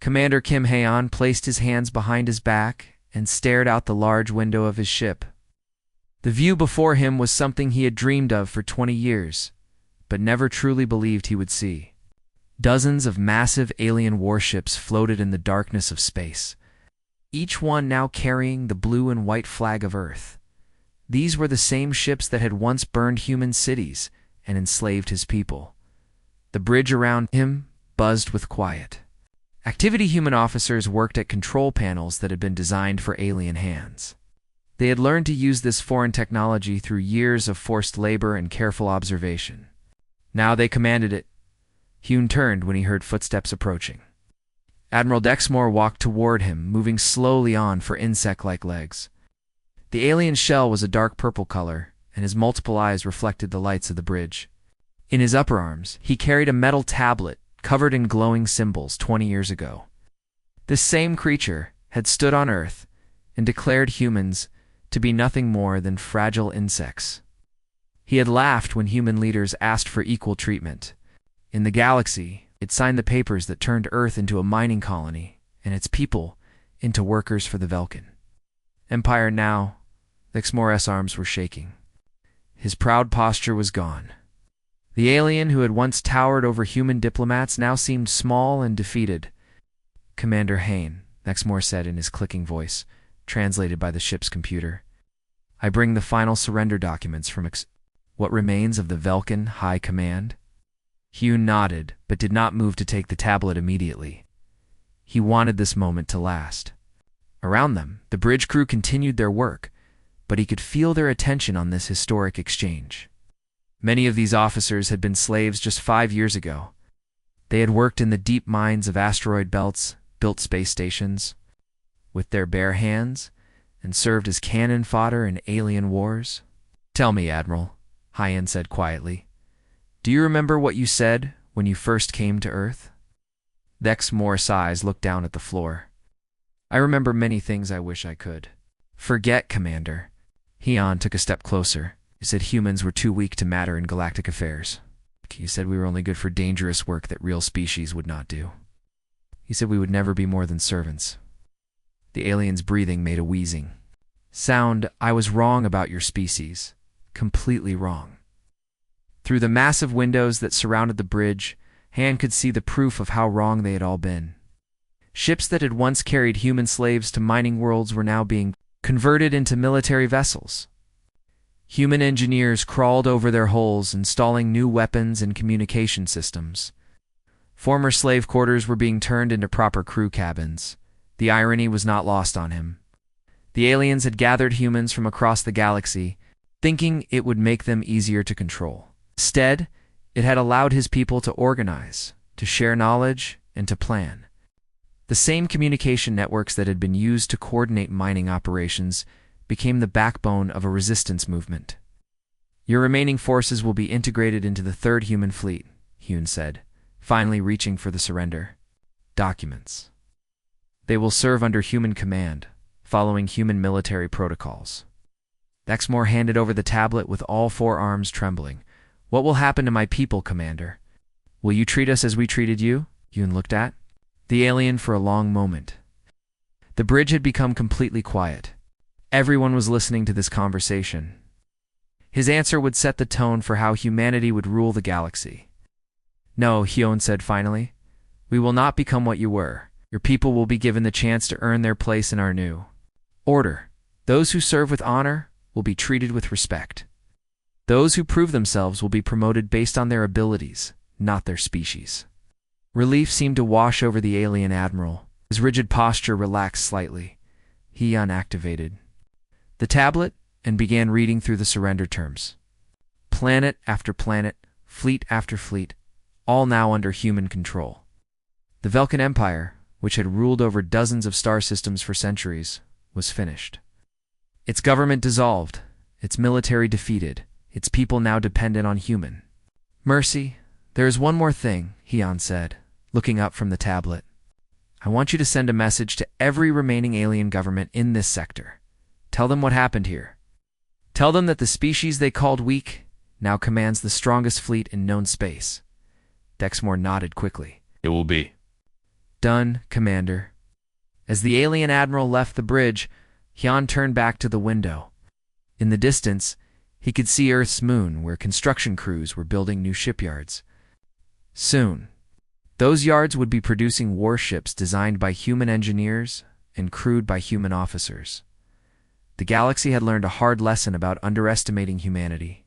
Commander Kim Haeon placed his hands behind his back and stared out the large window of his ship. The view before him was something he had dreamed of for 20 years, but never truly believed he would see. Dozens of massive alien warships floated in the darkness of space, each one now carrying the blue and white flag of Earth. These were the same ships that had once burned human cities and enslaved his people. The bridge around him buzzed with quiet. Activity human officers worked at control panels that had been designed for alien hands. They had learned to use this foreign technology through years of forced labor and careful observation. Now they commanded it. Hyun turned when he heard footsteps approaching. Admiral Dexmore walked toward him, moving slowly on for insect-like legs. The alien shell was a dark purple color, and his multiple eyes reflected the lights of the bridge. In his upper arms, he carried a metal tablet covered in glowing symbols 20 years ago. This same creature had stood on Earth and declared humans to be nothing more than fragile insects. He had laughed when human leaders asked for equal treatment. In the galaxy, it signed the papers that turned Earth into a mining colony and its people into workers for the Velkin Empire. Now, Dexmore's arms were shaking. His proud posture was gone. The alien who had once towered over human diplomats now seemed small and defeated. "Commander Hain," Dexmore said in his clicking voice, translated by the ship's computer. "I bring the final surrender documents from what remains of the Velkin High Command." Hyun nodded, but did not move to take the tablet immediately. He wanted this moment to last. Around them, the bridge crew continued their work, but he could feel their attention on this historic exchange. Many of these officers had been slaves just 5 years ago. They had worked in the deep mines of asteroid belts, built space stations with their bare hands, and served as cannon fodder in alien wars. "Tell me, Admiral," Hyen said quietly, "do you remember what you said when you first came to Earth?" Dexmore's eyes looked down at the floor. "I remember many things I wish I could." "Forget, Commander." Hyen took a step closer. "You said humans were too weak to matter in galactic affairs. You said we were only good for dangerous work that real species would not do. You said we would never be more than servants." The alien's breathing made a wheezing sound. "I was wrong about your species. Completely wrong." Through the massive windows that surrounded the bridge, Han could see the proof of how wrong they had all been. Ships that had once carried human slaves to mining worlds were now being converted into military vessels. Human engineers crawled over their hulls, installing new weapons and communication systems. Former slave quarters were being turned into proper crew cabins. The irony was not lost on him. The aliens had gathered humans from across the galaxy, thinking it would make them easier to control. Instead, it had allowed his people to organize, to share knowledge, and to plan. The same communication networks that had been used to coordinate mining operations became the backbone of a resistance movement. "Your remaining forces will be integrated into the 3rd Human Fleet," Hyun said, finally reaching for the surrender documents. "They will serve under human command, following human military protocols." Dexmore handed over the tablet with all 4 arms trembling. "What will happen to my people, Commander? Will you treat us as we treated you?" Hyun looked at the alien for a long moment. The bridge had become completely quiet. Everyone was listening to this conversation. His answer would set the tone for how humanity would rule the galaxy. "No," Hyun said finally. "We will not become what you were. Your people will be given the chance to earn their place in our new order. Those who serve with honor will be treated with respect. Those who prove themselves will be promoted based on their abilities, not their species." Relief seemed to wash over the alien admiral. His rigid posture relaxed slightly. He unactivated the tablet and began reading through the surrender terms. Planet after planet, fleet after fleet, all now under human control. The Velkin Empire, which had ruled over dozens of star systems for centuries, was finished. Its government dissolved, its military defeated, its people now dependent on human mercy. "There is one more thing," Hyun said, looking up from the tablet. "I want you to send a message to every remaining alien government in this sector. Tell them what happened here. Tell them that the species they called weak now commands the strongest fleet in known space." Dexmore nodded quickly. "It will be." Done, Commander. As the alien admiral left the bridge, Hyun turned back to the window. In the distance, he could see Earth's moon, where construction crews were building new shipyards. Soon, those yards would be producing warships designed by human engineers and crewed by human officers. The galaxy had learned a hard lesson about underestimating humanity.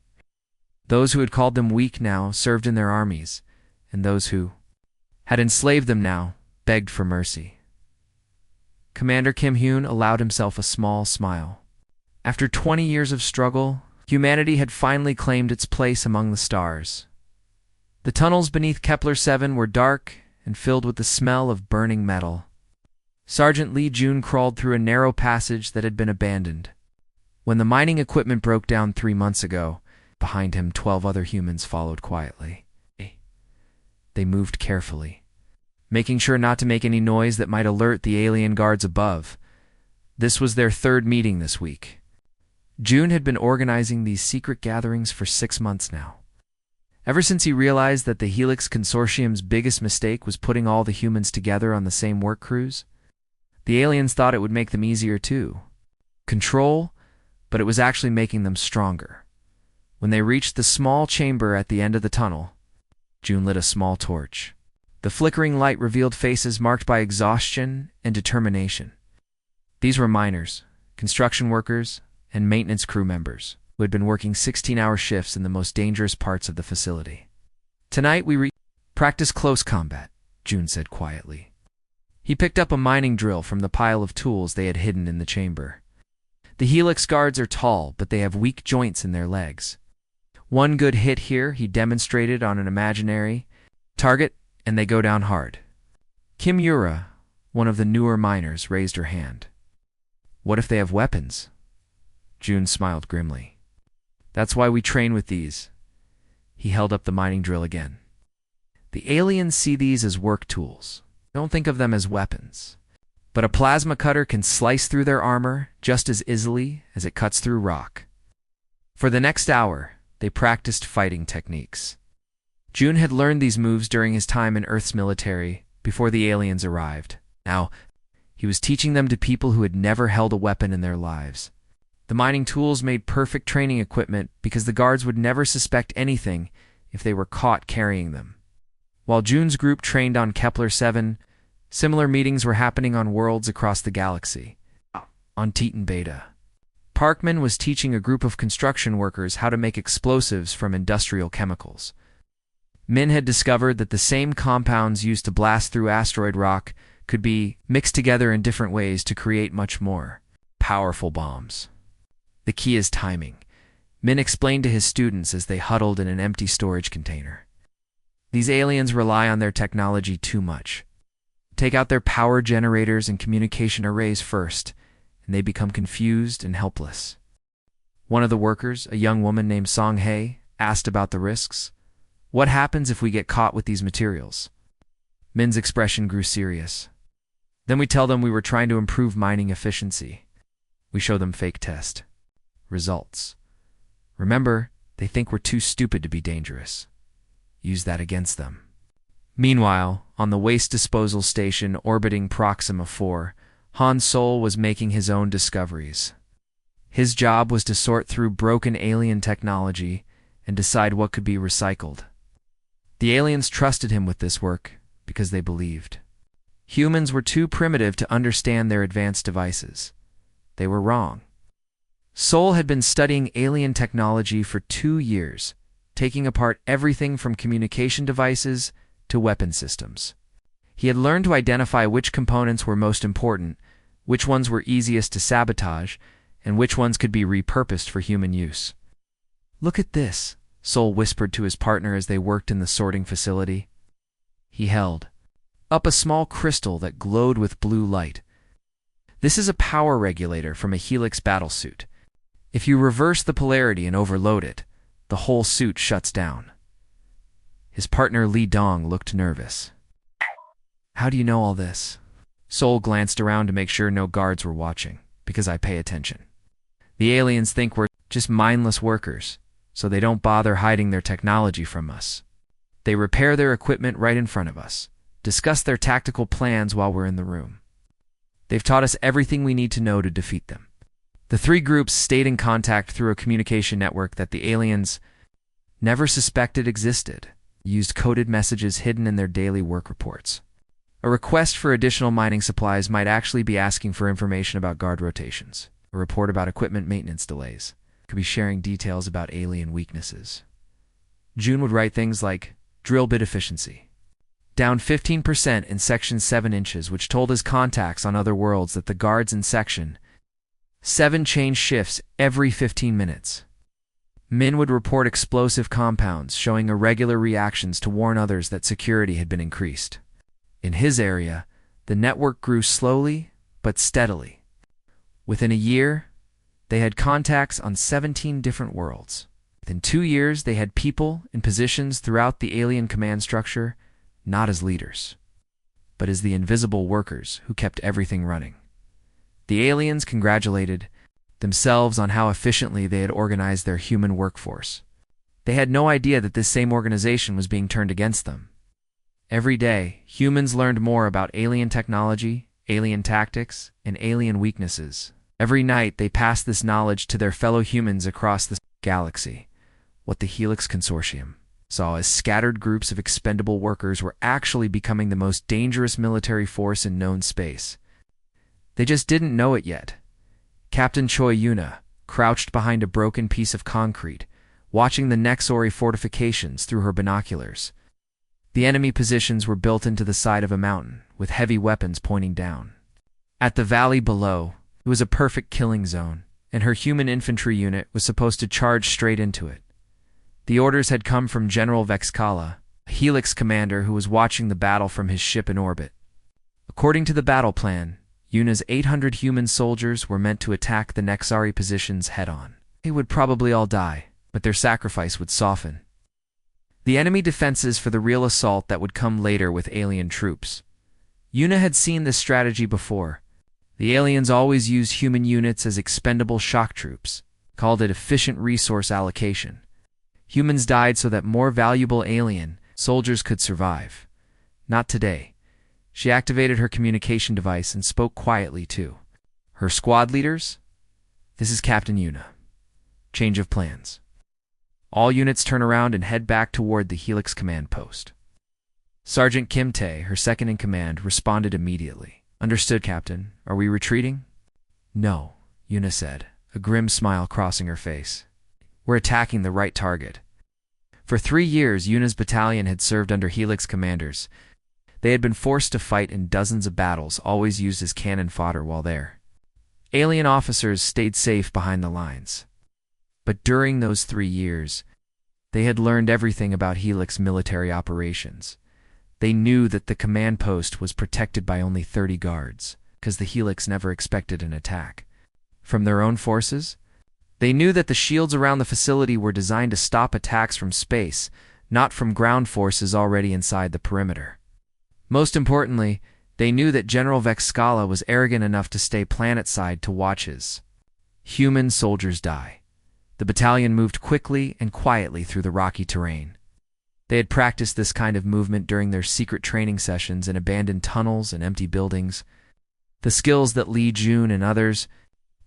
Those who had called them weak now served in their armies, and those who had enslaved them now begged for mercy. Commander Kim Hyun allowed himself a small smile. After 20 years of struggle, humanity had finally claimed its place among the stars. The tunnels beneath Kepler-7 were dark and filled with the smell of burning metal. Sergeant Lee Jun crawled through a narrow passage that had been abandoned. When the mining equipment broke down 3 months ago, behind him 12 other humans followed quietly. They moved carefully, making sure not to make any noise that might alert the alien guards above. This was their 3rd meeting this week. Jun had been organizing these secret gatherings for 6 months now. Ever since he realized that the Helix Consortium's biggest mistake was putting all the humans together on the same work crews, the aliens thought it would make them easier too. Control, but it was actually making them stronger. When they reached the small chamber at the end of the tunnel, Jun lit a small torch. The flickering light revealed faces marked by exhaustion and determination. These were miners, construction workers, and maintenance crew members who had been working 16-hour shifts in the most dangerous parts of the facility. Tonight we practice close combat, Jun said quietly. He picked up a mining drill from the pile of tools they had hidden in the chamber. The Helix guards are tall, but they have weak joints in their legs. One good hit here, he demonstrated on an imaginary target, and they go down hard. Kim Yura, one of the newer miners, raised her hand. What if they have weapons? Jun smiled grimly. That's why we train with these. He held up the mining drill again. The aliens see these as work tools. Don't think of them as weapons. But a plasma cutter can slice through their armor just as easily as it cuts through rock. For the next hour, they practiced fighting techniques. Jun had learned these moves during his time in Earth's military before the aliens arrived. Now, he was teaching them to people who had never held a weapon in their lives. The mining tools made perfect training equipment because the guards would never suspect anything if they were caught carrying them. While Jun's group trained on Kepler-7, similar meetings were happening on worlds across the galaxy. On Titan Beta, Parkman was teaching a group of construction workers how to make explosives from industrial chemicals. Min had discovered that the same compounds used to blast through asteroid rock could be mixed together in different ways to create much more powerful bombs. The key is timing, Min explained to his students as they huddled in an empty storage container. These aliens rely on their technology too much. Take out their power generators and communication arrays first, and they become confused and helpless. One of the workers, a young woman named Song Hae, asked about the risks. What happens if we get caught with these materials? Min's expression grew serious. Then we tell them we were trying to improve mining efficiency. We show them fake test results. Remember, they think we're too stupid to be dangerous. Use that against them. Meanwhile, on the waste disposal station orbiting Proxima 4, Han Sol was making his own discoveries. His job was to sort through broken alien technology and decide what could be recycled. The aliens trusted him with this work because they believed. Humans were too primitive to understand their advanced devices. They were wrong. Sol had been studying alien technology for 2 years, taking apart everything from communication devices to weapon systems. He had learned to identify which components were most important, which ones were easiest to sabotage, and which ones could be repurposed for human use. Look at this, Sol whispered to his partner as they worked in the sorting facility. He held up a small crystal that glowed with blue light. This is a power regulator from a Helix battlesuit. If you reverse the polarity and overload it, the whole suit shuts down. His partner Li Dong looked nervous. How do you know all this? Sol glanced around to make sure no guards were watching, because I pay attention. The aliens think we're just mindless workers, so they don't bother hiding their technology from us. They repair their equipment right in front of us. discuss their tactical plans while we're in the room. They've taught us everything we need to know to defeat them. The three groups stayed in contact through a communication network that the aliens never suspected existed, used coded messages hidden in their daily work reports. A request for additional mining supplies might actually be asking for information about guard rotations. A report about equipment maintenance delays could be sharing details about alien weaknesses. June would write things like, drill bit efficiency down 15% in Section 7 inches, which told his contacts on other worlds that the guards in Section 7 change shifts every 15 minutes. Min would report explosive compounds showing irregular reactions to warn others that security had been increased. In his area, the network grew slowly but steadily. Within a year, they had contacts on 17 different worlds. Within 2 years, they had people in positions throughout the alien command structure, not as leaders, but as the invisible workers who kept everything running. The aliens congratulated themselves on how efficiently they had organized their human workforce. They had no idea that this same organization was being turned against them. Every day, humans learned more about alien technology, alien tactics, and alien weaknesses. Every night, they passed this knowledge to their fellow humans across the galaxy. What the Helix Consortium saw as scattered groups of expendable workers were actually becoming the most dangerous military force in known space. They just didn't know it yet. Captain Choi Yuna crouched behind a broken piece of concrete, watching the Nexori fortifications through her binoculars. The enemy positions were built into the side of a mountain, with heavy weapons pointing down. At the valley below, it was a perfect killing zone, and her human infantry unit was supposed to charge straight into it. The orders had come from General Vexkala, a Helix commander who was watching the battle from his ship in orbit. According to the battle plan, Yuna's 800 human soldiers were meant to attack the Nexari positions head-on. They would probably all die, but their sacrifice would soften the enemy defenses for the real assault that would come later with alien troops. Yuna had seen this strategy before. The aliens always used human units as expendable shock troops, called it efficient resource allocation. Humans died so that more valuable alien soldiers could survive. Not today. She activated her communication device and spoke quietly too. Her squad leaders? This is Captain Yuna. Change of plans. All units turn around and head back toward the Helix command post. Sergeant Kim Tae, her second in command, responded immediately. Understood, Captain. Are we retreating? No, Yuna said, a grim smile crossing her face. We're attacking the right target. For 3 years, Yuna's battalion had served under Helix commanders. They had been forced to fight in dozens of battles, always used as cannon fodder while there. Alien officers stayed safe behind the lines. But during those 3 years, they had learned everything about Helix military operations. They knew that the command post was protected by only 30 guards, because the Helix never expected an attack from their own forces. They knew that the shields around the facility were designed to stop attacks from space, not from ground forces already inside the perimeter. Most importantly, they knew that General Vexkala was arrogant enough to stay planetside to watch his human soldiers die. The battalion moved quickly and quietly through the rocky terrain. They had practiced this kind of movement during their secret training sessions in abandoned tunnels and empty buildings. The skills that Lee Jun and others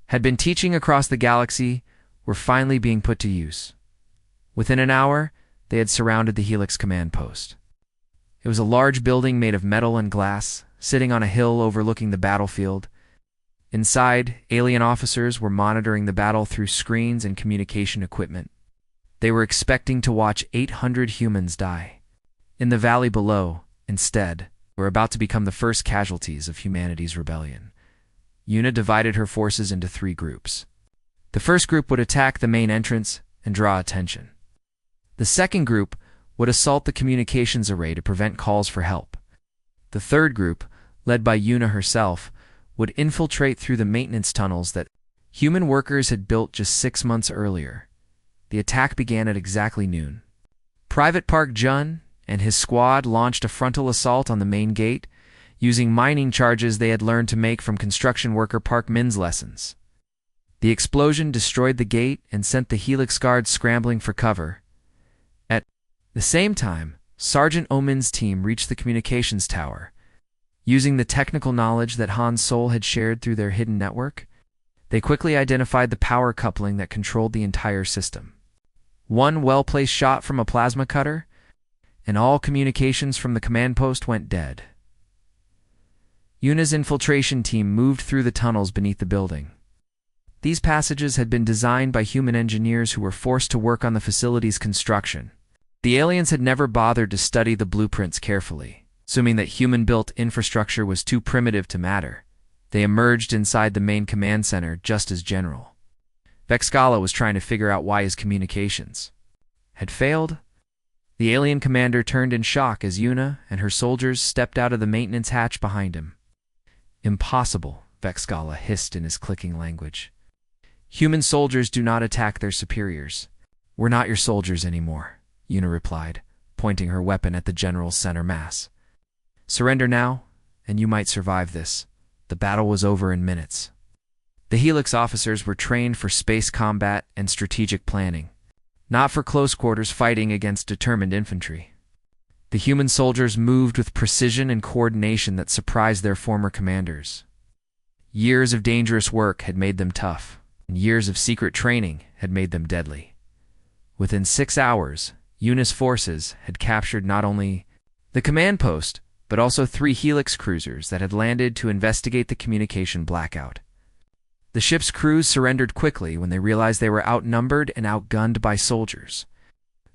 had been teaching across the galaxy were finally being put to use. Within an hour, they had surrounded the Helix command post. It was a large building made of metal and glass, sitting on a hill overlooking the battlefield. Inside, alien officers were monitoring the battle through screens and communication equipment. They were expecting to watch 800 humans die. In the valley below, instead, were about to become the first casualties of humanity's rebellion. Yuna divided her forces into 3 groups. The first group would attack the main entrance and draw attention. The second group would assault the communications array to prevent calls for help. The third group, led by Yuna herself, would infiltrate through the maintenance tunnels that human workers had built just 6 months earlier. The attack began at exactly noon. Private Park Jun and his squad launched a frontal assault on the main gate, using mining charges they had learned to make from construction worker Park Min's lessons. The explosion destroyed the gate and sent the Helix guards scrambling for cover. At the same time, Sergeant Omin's team reached the communications tower. Using the technical knowledge that Han Sol had shared through their hidden network, they quickly identified the power coupling that controlled the entire system. One well-placed shot from a plasma cutter, and all communications from the command post went dead. Yuna's infiltration team moved through the tunnels beneath the building. These passages had been designed by human engineers who were forced to work on the facility's construction. The aliens had never bothered to study the blueprints carefully, assuming that human-built infrastructure was too primitive to matter. They emerged inside the main command center just as General Vexcala was trying to figure out why his communications had failed. The alien commander turned in shock as Yuna and her soldiers stepped out of the maintenance hatch behind him. "Impossible," Vexcala hissed in his clicking language. "Human soldiers do not attack their superiors." "We're not your soldiers anymore," Yuna replied, pointing her weapon at the general's center mass. "Surrender now, and you might survive this." The battle was over in minutes. The Helix officers were trained for space combat and strategic planning, not for close-quarters fighting against determined infantry. The human soldiers moved with precision and coordination that surprised their former commanders. Years of dangerous work had made them tough, and years of secret training had made them deadly. Within 6 hours, Yuna's forces had captured not only the command post, but also 3 Helix cruisers that had landed to investigate the communication blackout. The ship's crews surrendered quickly when they realized they were outnumbered and outgunned by soldiers,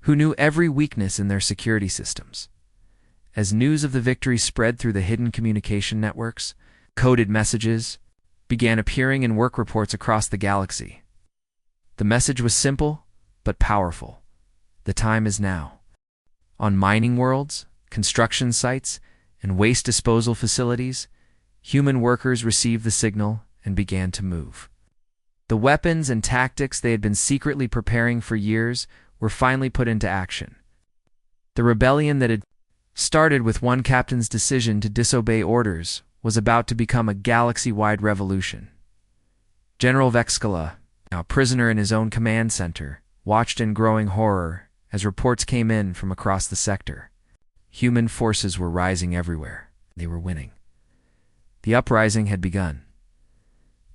who knew every weakness in their security systems. As news of the victory spread through the hidden communication networks, coded messages began appearing in work reports across the galaxy. The message was simple, but powerful. The time is now. On mining worlds, construction sites, and waste disposal facilities, human workers received the signal and began to move. The weapons and tactics they had been secretly preparing for years were finally put into action. The rebellion that had started with one captain's decision to disobey orders was about to become a galaxy-wide revolution. General Vexcala, now prisoner in his own command center, watched in growing horror as reports came in from across the sector. Human forces were rising everywhere. They were winning. The uprising had begun.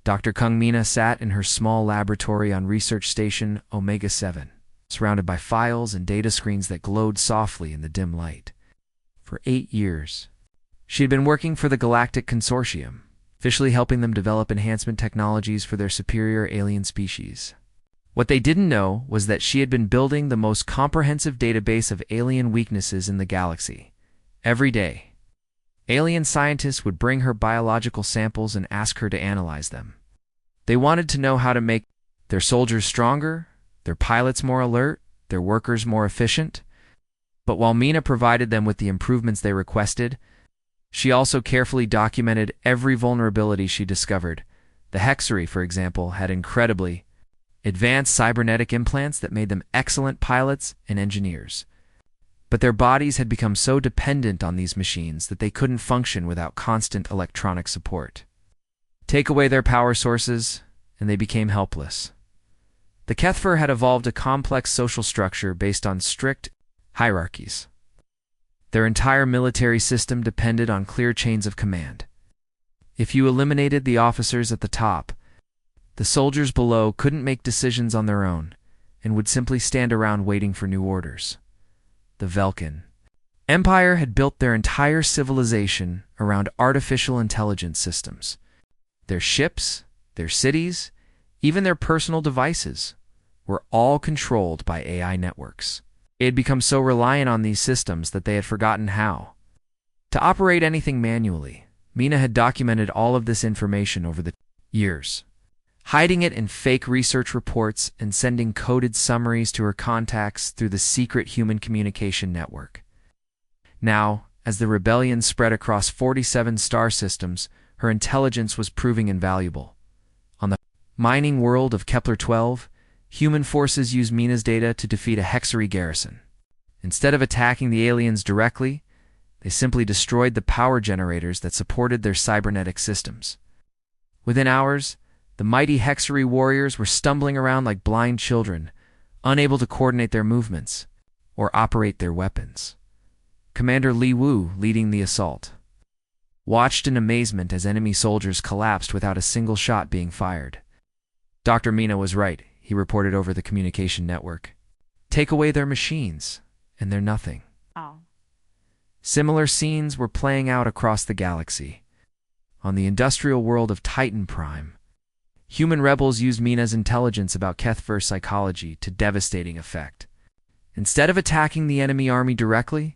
Dr. Kung Mina sat in her small laboratory on Research Station Omega-7, surrounded by files and data screens that glowed softly in the dim light. For 8 years, she had been working for the Galactic Consortium, officially helping them develop enhancement technologies for their superior alien species. What they didn't know was that she had been building the most comprehensive database of alien weaknesses in the galaxy. Every day, alien scientists would bring her biological samples and ask her to analyze them. They wanted to know how to make their soldiers stronger, their pilots more alert, their workers more efficient. But while Mina provided them with the improvements they requested, she also carefully documented every vulnerability she discovered. The Hexery, for example, had incredibly advanced cybernetic implants that made them excellent pilots and engineers. But their bodies had become so dependent on these machines that they couldn't function without constant electronic support. Take away their power sources, and they became helpless. The Kethfer had evolved a complex social structure based on strict hierarchies. Their entire military system depended on clear chains of command. If you eliminated the officers at the top, the soldiers below couldn't make decisions on their own and would simply stand around waiting for new orders. The Velkin Empire had built their entire civilization around artificial intelligence systems. Their ships, their cities, even their personal devices were all controlled by AI networks. They had become so reliant on these systems that they had forgotten how to operate anything manually. Mina had documented all of this information over the years, hiding it in fake research reports and sending coded summaries to her contacts through the secret human communication network. Now, as the rebellion spread across 47 star systems, her intelligence was proving invaluable. On the mining world of Kepler-12, human forces used Mina's data to defeat a Hexery garrison. Instead of attacking the aliens directly, they simply destroyed the power generators that supported their cybernetic systems. Within hours, the mighty Hexery warriors were stumbling around like blind children, unable to coordinate their movements or operate their weapons. Commander Li Wu, leading the assault, watched in amazement as enemy soldiers collapsed without a single shot being fired. Dr. Mina was right, he reported over the communication network. Take away their machines, and they're nothing. Oh. Similar scenes were playing out across the galaxy. On the industrial world of Titan Prime, human rebels used Mina's intelligence about Kethver's psychology to devastating effect. Instead of attacking the enemy army directly,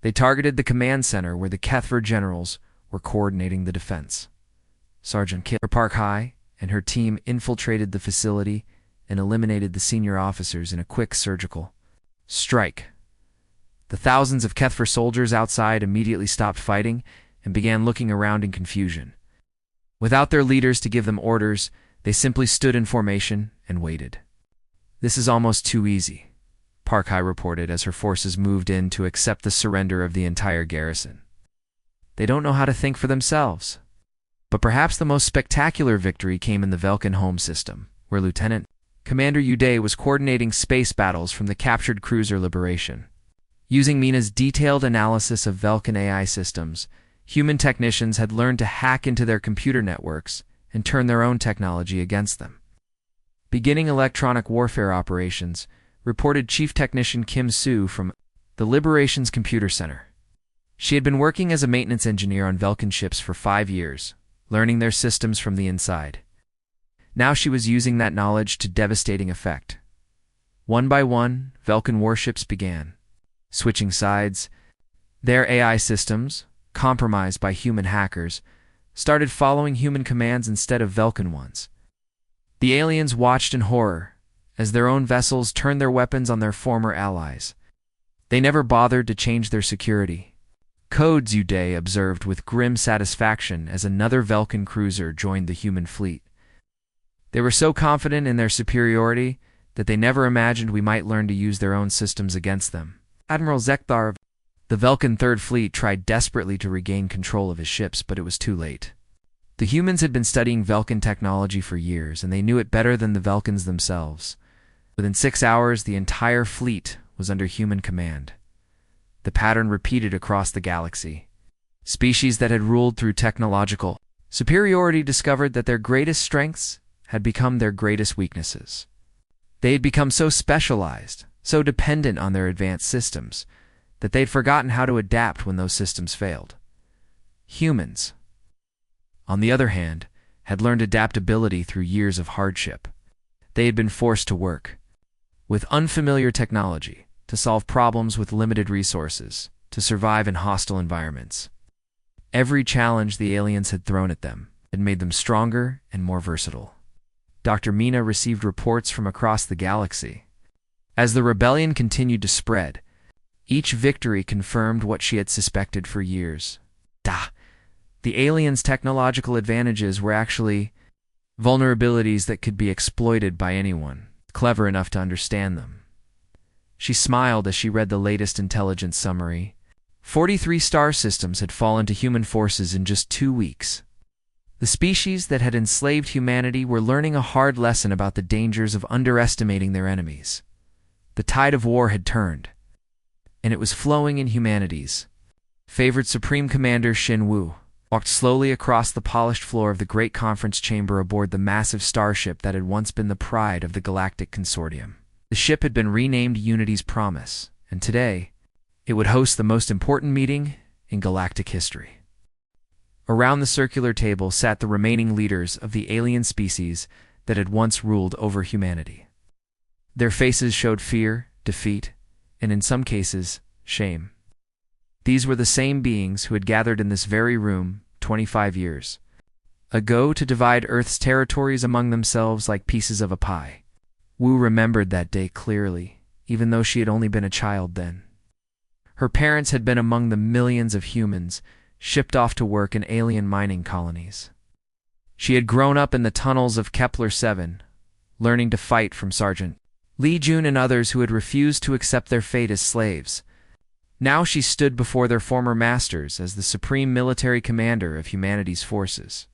they targeted the command center where the Kethver generals were coordinating the defense. Sergeant Kit Park High and her team infiltrated the facility and eliminated the senior officers in a quick surgical strike. The thousands of Kethver soldiers outside immediately stopped fighting and began looking around in confusion. Without their leaders to give them orders, they simply stood in formation and waited. This is almost too easy, Park High reported as her forces moved in to accept the surrender of the entire garrison. They don't know how to think for themselves. But perhaps the most spectacular victory came in the Velkin home system, where Lieutenant Commander Uday was coordinating space battles from the captured cruiser Liberation. Using Mina's detailed analysis of Velkin AI systems, human technicians had learned to hack into their computer networks and turn their own technology against them. Beginning electronic warfare operations, reported Chief Technician Kim Soo from the Liberation's Computer Center. She had been working as a maintenance engineer on Velkin ships for 5 years, learning their systems from the inside. Now she was using that knowledge to devastating effect. One by one, Velkin warships began switching sides. Their AI systems, compromised by human hackers, started following human commands instead of Velkin ones. The aliens watched in horror as their own vessels turned their weapons on their former allies. They never bothered to change their security codes, Uday observed with grim satisfaction as another Velkin cruiser joined the human fleet. They were so confident in their superiority that they never imagined we might learn to use their own systems against them. Admiral Zekthar of the Velkin Third Fleet tried desperately to regain control of his ships, but it was too late. The humans had been studying Velkin technology for years, and they knew it better than the Velkins themselves. Within 6 hours, the entire fleet was under human command. The pattern repeated across the galaxy. Species that had ruled through technological superiority discovered that their greatest strengths had become their greatest weaknesses. They had become so specialized, so dependent on their advanced systems, that they'd forgotten how to adapt when those systems failed. Humans, on the other hand, had learned adaptability through years of hardship. They had been forced to work with unfamiliar technology, to solve problems with limited resources, to survive in hostile environments. Every challenge the aliens had thrown at them had made them stronger and more versatile. Dr. Mina received reports from across the galaxy. As the rebellion continued to spread, each victory confirmed what she had suspected for years. The aliens' technological advantages were actually vulnerabilities that could be exploited by anyone clever enough to understand them. She smiled as she read the latest intelligence summary. 43 star systems had fallen to human forces in just 2 weeks. The species that had enslaved humanity were learning a hard lesson about the dangers of underestimating their enemies. The tide of war had turned, and it was flowing in humanity's favored Supreme Commander Shin Wu walked slowly across the polished floor of the great conference chamber aboard the massive starship that had once been the pride of the Galactic Consortium. The ship had been renamed Unity's Promise, and today, it would host the most important meeting in galactic history. Around the circular table sat the remaining leaders of the alien species that had once ruled over humanity. Their faces showed fear, defeat, and in some cases, shame. These were the same beings who had gathered in this very room 25 years ago to divide Earth's territories among themselves like pieces of a pie. Wu remembered that day clearly, even though she had only been a child then. Her parents had been among the millions of humans shipped off to work in alien mining colonies. She had grown up in the tunnels of Kepler-7, learning to fight from Sergeant Li Jun and others who had refused to accept their fate as slaves. Now she stood before their former masters as the supreme military commander of humanity's forces.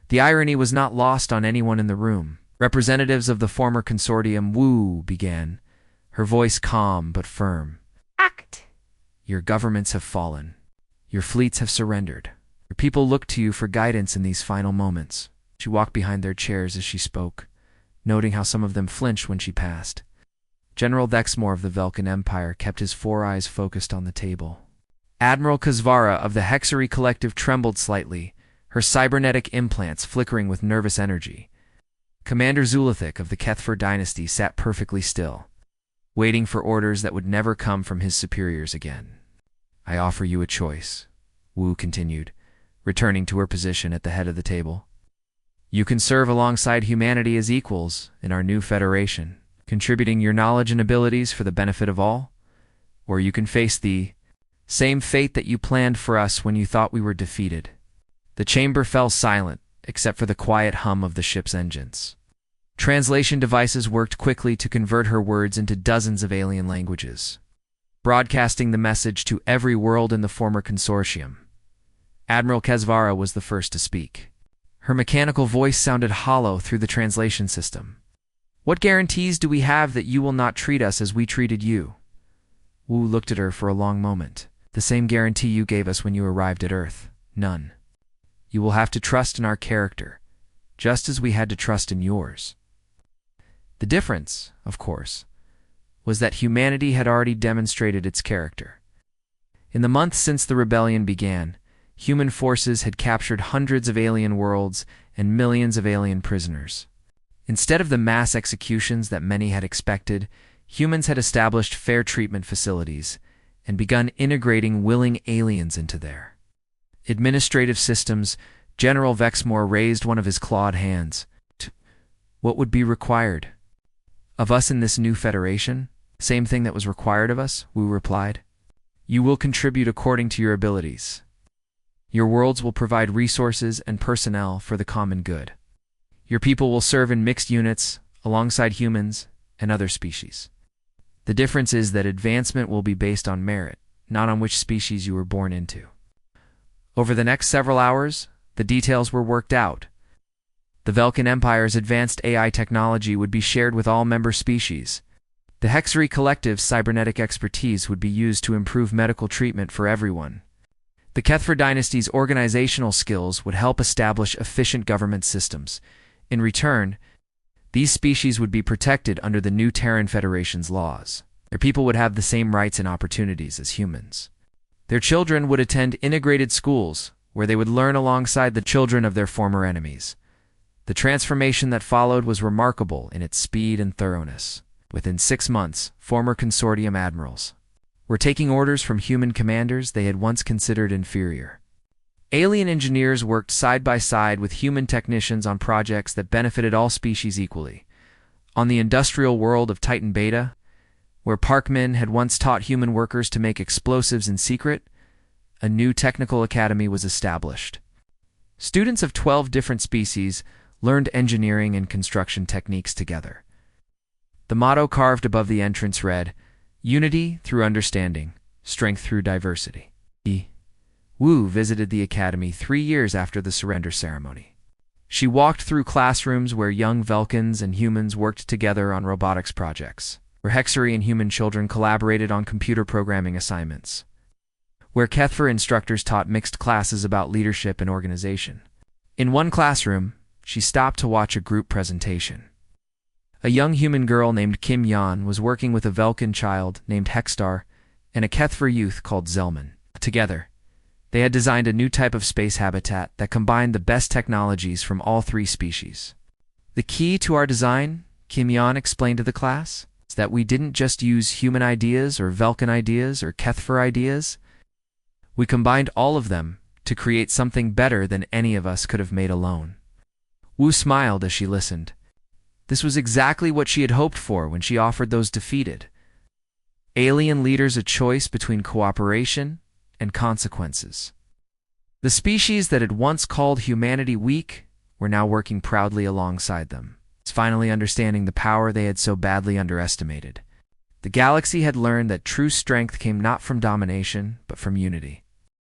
The irony was not lost on anyone in the room. Representatives of the former consortium, Wu began, her voice calm but firm. Act! Your governments have fallen. Your fleets have surrendered. Your people look to you for guidance in these final moments. She walked behind their chairs as she spoke, noting how some of them flinched when she passed. General Vexmore of the Velkan Empire kept his 4 eyes focused on the table. Admiral Kazvara of the Hexery Collective trembled slightly, her cybernetic implants flickering with nervous energy. Commander Zulathik of the Kethfer dynasty sat perfectly still, waiting for orders that would never come from his superiors again. I offer you a choice, Wu continued, returning to her position at the head of the table. You can serve alongside humanity as equals in our new federation, contributing your knowledge and abilities for the benefit of all, or you can face the same fate that you planned for us when you thought we were defeated. The chamber fell silent, except for the quiet hum of the ship's engines. Translation devices worked quickly to convert her words into dozens of alien languages, broadcasting the message to every world in the former consortium. Admiral Kazvara was the first to speak. Her mechanical voice sounded hollow through the translation system. What guarantees do we have that you will not treat us as we treated you? Wu looked at her for a long moment. The same guarantee you gave us when you arrived at Earth. None. You will have to trust in our character, just as we had to trust in yours. The difference, of course, was that humanity had already demonstrated its character. In the months since the rebellion began, human forces had captured hundreds of alien worlds and millions of alien prisoners. Instead of the mass executions that many had expected, humans had established fair treatment facilities and begun integrating willing aliens into their administrative systems. General Vexmore raised one of his clawed hands. What would be required of us in this new federation? Same thing that was required of us, Wu replied. You will contribute according to your abilities. Your worlds will provide resources and personnel for the common good. Your people will serve in mixed units alongside humans and other species. The difference is that advancement will be based on merit, not on which species you were born into. Over the next several hours, the details were worked out. The Velkan Empire's advanced AI technology would be shared with all member species. The Hexery Collective's cybernetic expertise would be used to improve medical treatment for everyone. The Kethfer dynasty's organizational skills would help establish efficient government systems. In return, these species would be protected under the new Terran Federation's laws. Their people would have the same rights and opportunities as humans. Their children would attend integrated schools, where they would learn alongside the children of their former enemies. The transformation that followed was remarkable in its speed and thoroughness. Within 6 months, former consortium admirals were taking orders from human commanders they had once considered inferior. Alien engineers worked side by side with human technicians on projects that benefited all species equally. On the industrial world of Titan Beta, where Parkman had once taught human workers to make explosives in secret, a new technical academy was established. Students of 12 different species learned engineering and construction techniques together. The motto carved above the entrance read, "Unity through understanding, strength through diversity." Wu visited the academy 3 years after the surrender ceremony. She walked through classrooms where young Velkans and humans worked together on robotics projects, where Hexery and human children collaborated on computer programming assignments, where Kethfer instructors taught mixed classes about leadership and organization. In one classroom, she stopped to watch a group presentation. A young human girl named Kim Yan was working with a Velkan child named Hexstar and a Kethfer youth called Zelman. Together, they had designed a new type of space habitat that combined the best technologies from all 3 species. The key to our design, Kim Yan explained to the class, is that we didn't just use human ideas or Velkan ideas or Kethfer ideas. We combined all of them to create something better than any of us could have made alone. Wu smiled as she listened. This was exactly what she had hoped for when she offered those defeated alien leaders a choice between cooperation and consequences. The species that had once called humanity weak were now working proudly alongside them, finally understanding the power they had so badly underestimated. The galaxy had learned that true strength came not from domination, but from unity.